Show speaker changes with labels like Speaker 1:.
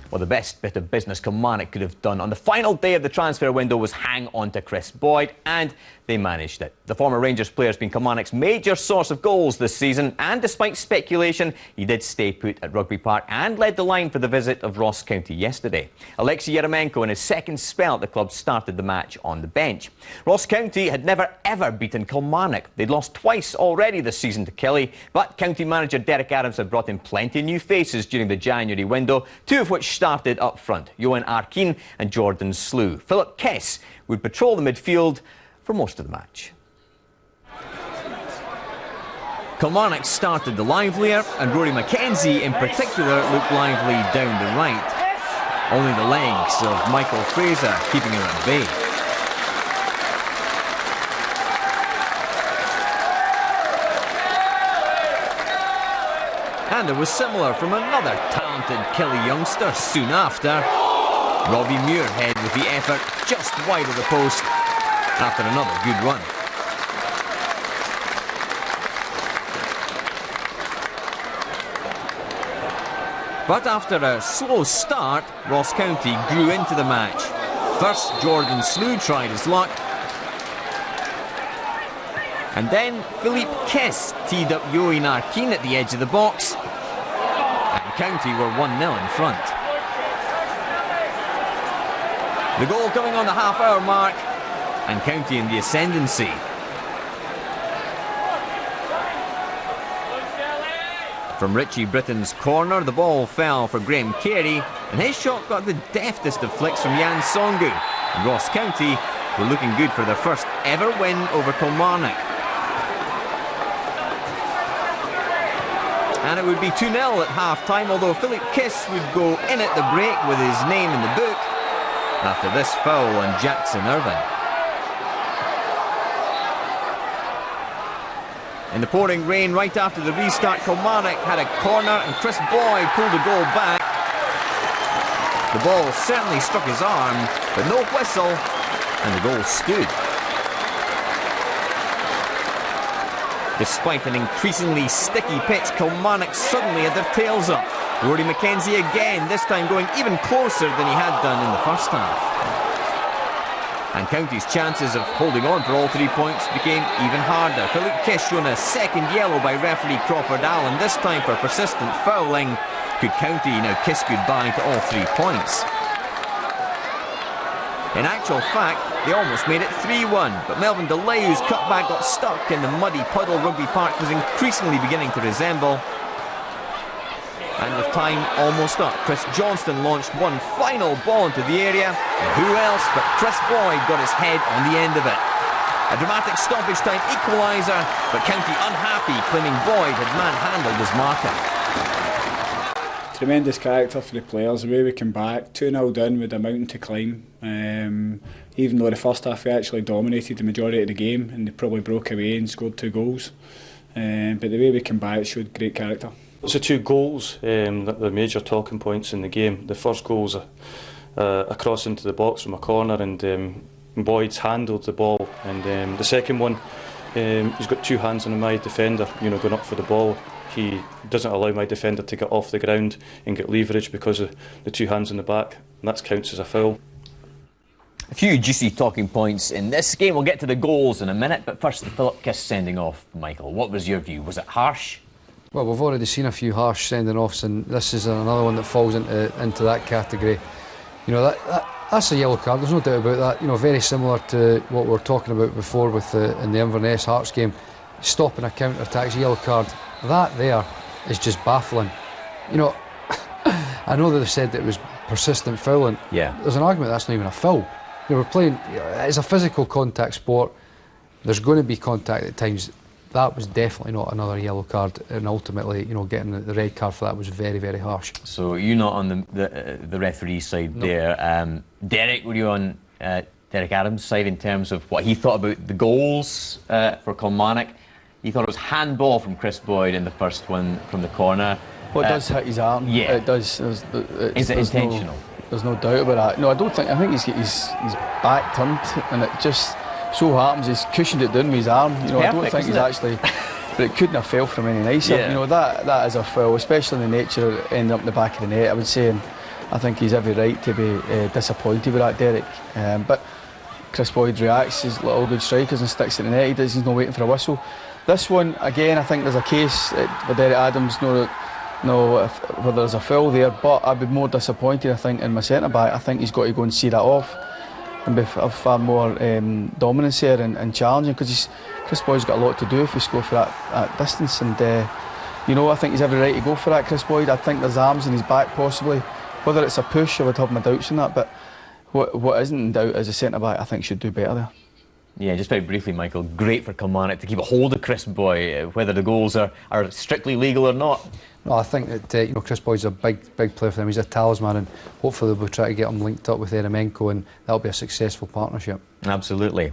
Speaker 1: Well, the best bit of business Kilmarnock could have done on the final day of the transfer window was hang on to Chris Boyd, and they managed it. The former Rangers player has been Kilmarnock's major source of goals this season, and despite speculation, he did stay put at Rugby Park and led the line for the visit of Ross County yesterday. Eremenko, in his second spell at the club, started the match on the bench. Ross County had never ever beaten Kilmarnock. They'd lost twice already this season to Killie, but County manager Derek Adams had brought in plenty of new faces during the January window, two of which started up front, Johan Arkeen and Jordan Slew. Philip Kess would patrol the midfield for most of the match. Kilmarnock started the livelier, and Rory McKenzie in particular looked lively down the right. Only the legs of Michael Fraser keeping him at bay. And it was similar from another talented Killie youngster soon after. Robbie Muirhead with the effort just wide of the post after another good run. But after a slow start, Ross County grew into the match. First, Jordan Slew tried his luck. And then Philippe Kess teed up Johan Arkeen at the edge of the box. And County were 1-0 in front. The goal coming on the half-hour mark, and County in the ascendancy. From Richie Britton's corner, the ball fell for Graham Carey, and his shot got the deftest of flicks from Jan Songu. And Ross County were looking good for their first ever win over Kilmarnock. And it would be 2-0 at half-time, although Philip Kiss would go in at the break with his name in the book after this foul on Jackson Irvine. In the pouring rain right after the restart, Kilmarnock had a corner and Chris Boyd pulled the goal back. The ball certainly struck his arm, but no whistle, and the goal stood. Despite an increasingly sticky pitch, Kilmarnock suddenly had their tails up. Rory McKenzie again, this time going even closer than he had done in the first half. And County's chances of holding on for all 3 points became even harder. Philip Kiss shown a second yellow by referee Crawford Allen, this time for persistent fouling. Could County now kiss goodbye to all 3 points? In actual fact, they almost made it 3-1, but Melvin DeLay's cutback got stuck in the muddy puddle Rugby Park was increasingly beginning to resemble. And with time almost up, Chris Johnston launched one final ball into the area, and who else but Chris Boyd got his head on the end of it. A dramatic stoppage time equaliser, but County unhappy, claiming Boyd had manhandled his marker.
Speaker 2: Tremendous character for the players, the way we came back, 2-0 down with a mountain to climb. Even though the first half we actually dominated the majority of the game and they probably broke away and scored 2 goals. But the way we came back showed great character.
Speaker 3: It's the 2 goals that were major talking points in the game. The first goal's a cross into the box from a corner, and Boyd's handled the ball. And the second one, he's got 2 hands on my defender, going up for the ball. He doesn't allow my defender to get off the ground and get leverage because of the 2 hands on the back, and that counts as a foul.
Speaker 1: A few juicy talking points in this game. We'll get to the goals in a minute, but first the Philip Kiss sending off. Michael, what was your view? Was it harsh?
Speaker 4: Well, we've already seen a few harsh sending offs, and this is another one that falls into that category. That's a yellow card, there's no doubt about that. Very similar to what we were talking about before with in the Inverness Hearts game. Stopping a counter-attack's a yellow card. That there is just baffling. I know that they've said that it was persistent fouling.
Speaker 1: Yeah.
Speaker 4: There's an argument that's not even a foul. We're playing, it's a physical contact sport. There's going to be contact at times. That was definitely not another yellow card, and ultimately, getting the red card for that was very, very harsh. So
Speaker 1: you're not on the referee side there. Derek, were you on Derek Adams' side in terms of what he thought about the goals for Kilmarnock? He thought it was handball from Chris Boyd in the first one from the corner.
Speaker 5: Well, it does hit his arm.
Speaker 1: Yeah.
Speaker 5: It does.
Speaker 1: Is it intentional?
Speaker 5: There's no doubt about that. No, I don't think. I think he's got his back turned, and it just so happens he's cushioned it down with his arm.
Speaker 1: Perfect,
Speaker 5: I don't think he's actually. But it couldn't have fell from any nicer.
Speaker 1: Yeah.
Speaker 5: That is a foul, especially in the nature of ending up in the back of the net. I would say, and I think he's every right to be disappointed with that, Derek. But Chris Boyd reacts, he's like all good strikers and sticks it in the net. He's not waiting for a whistle. This one, again, I think there's a case for Derek Adams, whether there's a foul there, but I'd be more disappointed, I think, in my centre-back. I think he's got to go and see that off and have far more dominance here and challenging, because Chris Boyd's got a lot to do if he scores for that distance, and you know, I think he's every right to go for that, Chris Boyd. I think there's arms in his back possibly. Whether it's a push, I would have my doubts on that, but what isn't in doubt as a centre-back, I think should do better there.
Speaker 1: Yeah, just very briefly, Michael, great for Kilmarnock to keep a hold of Chris Boyd, whether the goals are strictly legal or not.
Speaker 4: No, I think that Chris Boyd's a big player for them. He's a talisman, and hopefully we'll try to get him linked up with Eremenko, and that'll be a successful partnership.
Speaker 1: Absolutely.